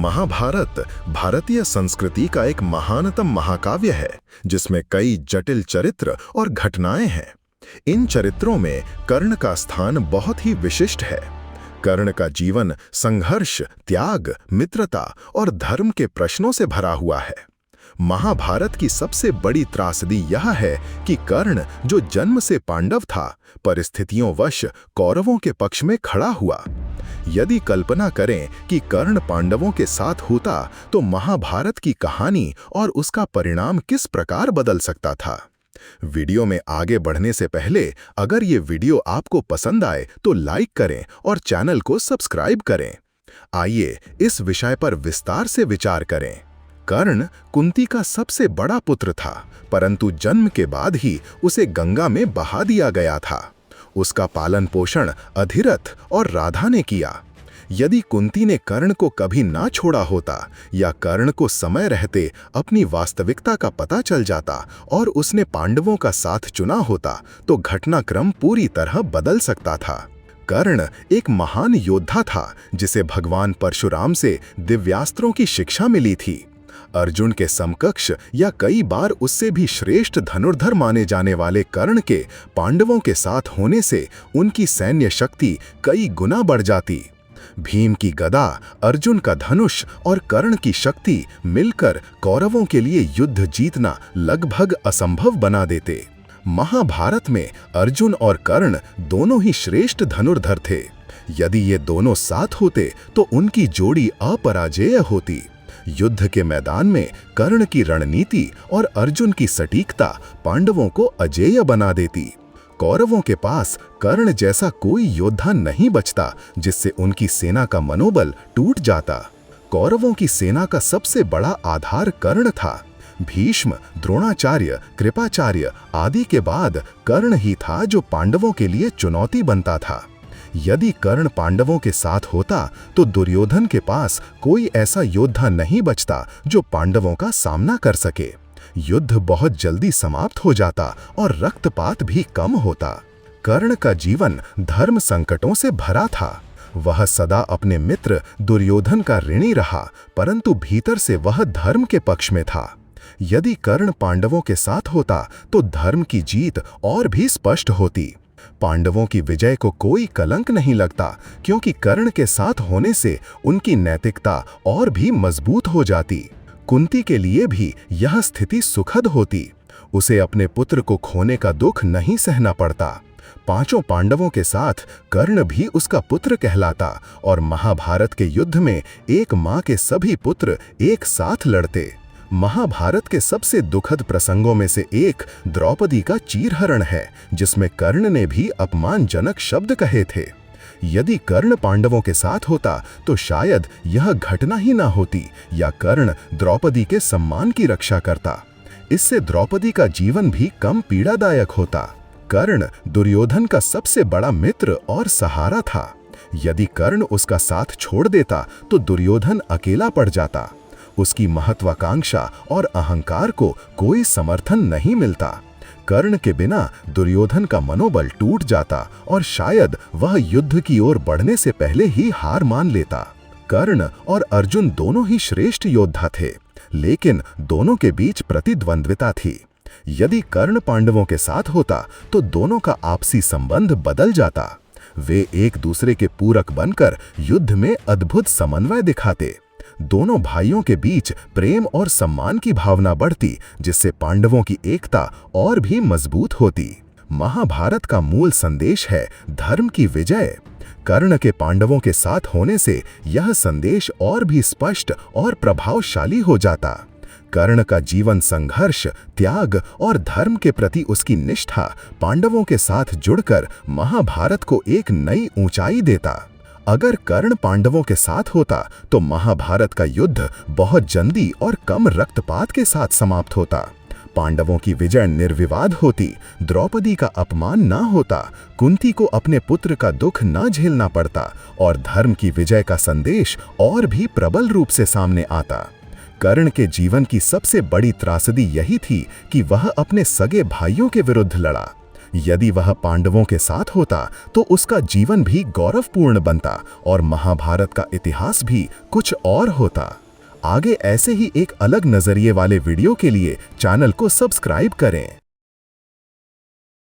महाभारत भारतीय संस्कृति का एक महानतम महाकाव्य है जिसमें कई जटिल चरित्र और घटनाएं हैं। इन चरित्रों में कर्ण का स्थान बहुत ही विशिष्ट है। कर्ण का जीवन संघर्ष, त्याग, मित्रता और धर्म के प्रश्नों से भरा हुआ है। महाभारत की सबसे बड़ी त्रासदी यह है कि कर्ण, जो जन्म से पांडव था, परिस्थितियों वश कौरवों के पक्ष में खड़ा हुआ। यदि कल्पना करें कि कर्ण पांडवों के साथ होता तो महाभारत की कहानी और उसका परिणाम किस प्रकार बदल सकता था। वीडियो में आगे बढ़ने से पहले अगर ये वीडियो आपको पसंद आए तो लाइक करें और चैनल को सब्सक्राइब करें। आइए इस विषय पर विस्तार से विचार करें। कर्ण कुंती का सबसे बड़ा पुत्र था, परंतु जन्म के बाद ही उसे गंगा में बहा दिया गया था। उसका पालन पोषण अधिरथ और राधा ने किया। यदि कुंती ने कर्ण को कभी ना छोड़ा होता या कर्ण को समय रहते अपनी वास्तविकता का पता चल जाता और उसने पांडवों का साथ चुना होता तो घटनाक्रम पूरी तरह बदल सकता था। कर्ण एक महान योद्धा था जिसे भगवान परशुराम से दिव्यास्त्रों की शिक्षा मिली थी। अर्जुन के समकक्ष या कई बार उससे भी श्रेष्ठ धनुर्धर माने जाने वाले कर्ण के पांडवों के साथ होने से उनकी सैन्य शक्ति कई गुना बढ़ जाती। भीम की गदा, अर्जुन का धनुष और कर्ण की शक्ति मिलकर कौरवों के लिए युद्ध जीतना लगभग असंभव बना देते। महाभारत में अर्जुन और कर्ण दोनों ही श्रेष्ठ धनुर्धर थे। यदि ये दोनों साथ होते तो उनकी जोड़ी अपराजेय होती। युद्ध के मैदान में कर्ण की रणनीति और अर्जुन की सटीकता पांडवों को अजेय बना देती। कौरवों के पास कर्ण जैसा कोई योद्धा नहीं बचता जिससे उनकी सेना का मनोबल टूट जाता। कौरवों की सेना का सबसे बड़ा आधार कर्ण था। भीष्म, द्रोणाचार्य, कृपाचार्य आदि के बाद कर्ण ही था जो पांडवों के लिए चुनौती बनता था। यदि कर्ण पांडवों के साथ होता तो दुर्योधन के पास कोई ऐसा योद्धा नहीं बचता जो पांडवों का सामना कर सके। युद्ध बहुत जल्दी समाप्त हो जाता और रक्तपात भी कम होता। कर्ण का जीवन धर्म संकटों से भरा था। वह सदा अपने मित्र दुर्योधन का ऋणी रहा, परंतु भीतर से वह धर्म के पक्ष में था। यदि कर्ण पांडवों के साथ होता तो धर्म की जीत और भी स्पष्ट होती। पांडवों की विजय को कोई कलंक नहीं लगता क्योंकि कर्ण के साथ होने से उनकी नैतिकता और भी मजबूत हो जाती। कुंती के लिए भी यह स्थिति सुखद होती। उसे अपने पुत्र को खोने का दुख नहीं सहना पड़ता। पांचों पांडवों के साथ कर्ण भी उसका पुत्र कहलाता और महाभारत के युद्ध में एक मां के सभी पुत्र एक साथ लड़ते। महाभारत के सबसे दुखद प्रसंगों में से एक द्रौपदी का चीरहरण है, जिसमें कर्ण ने भी अपमानजनक शब्द कहे थे। यदि कर्ण पांडवों के साथ होता तो शायद यह घटना ही ना होती या कर्ण द्रौपदी के सम्मान की रक्षा करता। इससे द्रौपदी का जीवन भी कम पीड़ादायक होता। कर्ण दुर्योधन का सबसे बड़ा मित्र और सहारा था। यदि कर्ण उसका साथ छोड़ देता तो दुर्योधन अकेला पड़ जाता। उसकी महत्वाकांक्षा और अहंकार को कोई समर्थन नहीं मिलता। कर्ण के बिना दुर्योधन का मनोबल टूट जाता और शायद वह युद्ध की ओर बढ़ने से पहले ही हार मान लेता। कर्ण और अर्जुन दोनों ही श्रेष्ठ योद्धा थे, लेकिन दोनों के बीच प्रतिद्वंद्विता थी। यदि कर्ण पांडवों के साथ होता तो दोनों का आपसी संबंध बदल जाता। वे एक दूसरे के पूरक बनकर युद्ध में अद्भुत समन्वय दिखाते। दोनों भाइयों के बीच प्रेम और सम्मान की भावना बढ़ती, जिससे पांडवों की एकता और भी मजबूत होती। महाभारत का मूल संदेश है धर्म की विजय। कर्ण के पांडवों के साथ होने से यह संदेश और भी स्पष्ट और प्रभावशाली हो जाता। कर्ण का जीवन संघर्ष, त्याग और धर्म के प्रति उसकी निष्ठा पांडवों के साथ जुड़कर महाभारत को एक नई ऊंचाई देता। अगर कर्ण पांडवों के साथ होता तो महाभारत का युद्ध बहुत जल्दी और कम रक्तपात के साथ समाप्त होता। पांडवों की विजय निर्विवाद होती, द्रौपदी का अपमान ना होता, कुंती को अपने पुत्र का दुख न झेलना पड़ता और धर्म की विजय का संदेश और भी प्रबल रूप से सामने आता। कर्ण के जीवन की सबसे बड़ी त्रासदी यही थी कि वह अपने सगे भाइयों के विरुद्ध लड़ा। यदि वह पांडवों के साथ होता तो उसका जीवन भी गौरवपूर्ण बनता और महाभारत का इतिहास भी कुछ और होता। आगे ऐसे ही एक अलग नजरिए वाले वीडियो के लिए चैनल को सब्सक्राइब करें।